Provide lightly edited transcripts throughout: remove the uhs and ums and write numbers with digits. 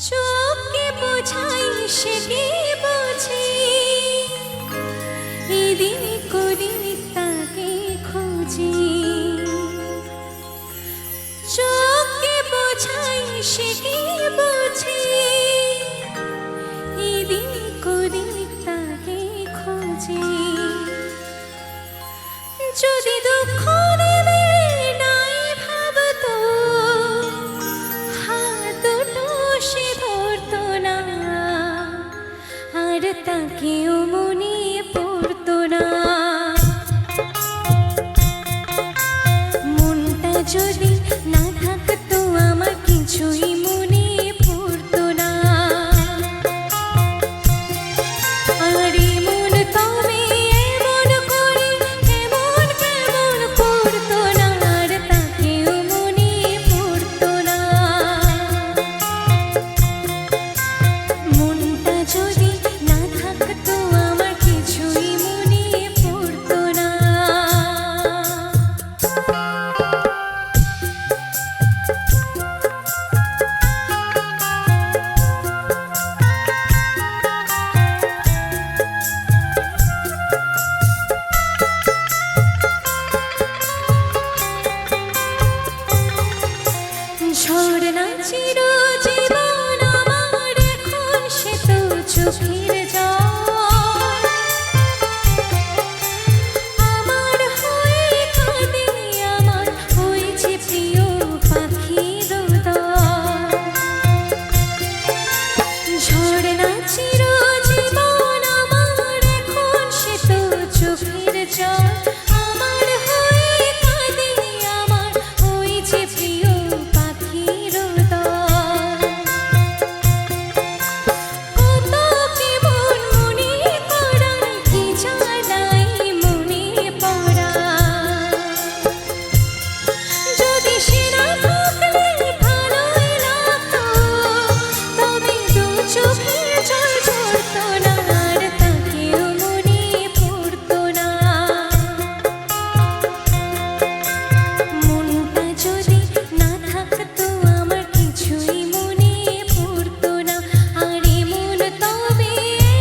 চোখকে বোঝাই সে কি বোঝে, এদিন করি তাকে খুঁজি। চোখকে বোঝাই সে কি বোঝে, এদিন করি তাকে খুঁজি। যদি দুঃখ দেবে নাই ভাবতো, হাত দুটো সে ধরতো না, আর তাকেও মনে পড়তো না। মনটা যদি না থাকতো আমার কিছুই মনে পড়তো না। আর এমন তবে এমন করে কেমন কেমন পড়তো না, আর তাকেও মনে পড়তো না। মনটা যদি না থাকতো আমার কিছুই মনে পড়তো না। ঝরনা চির জীবন আমার এখন সে তো চোখের জল। আমার হয়ে কাঁদে আমার হয়েছে প্রিয় পাখির দল। ঝরনা চির জীবন আমার এখন সে তো চোখের জল। আমার হয়ে কাঁদে আমার হয়েছে প্রিয় পাখির দল। কত কেমন মনে পড়ায় কি জানাই মনে পড়ায়। যদি সে না থাকলে ভালোই লাগতো, তবে দু চোখে জল ঝরতো না, আর তাকেও মনে পড়তো না। মনটা যদি না থাকতো আমার কিছুই মনে পড়তো না। আর এমন তবে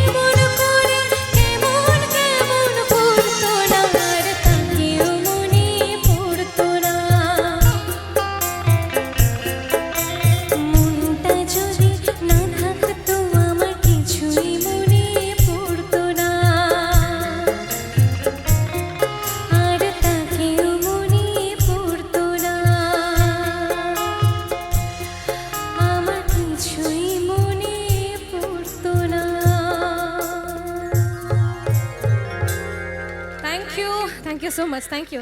এমন করে কেমন কেমন পড়তো না, আর তাকেও মনে পড়তো না। মনটা যদি না থাকতো আমার কিছুই মনে পড়তো না, আর তাকেও মনে পড়তো না। আমার কিছুই মনে পড়তো না। Thank you so much, thank you.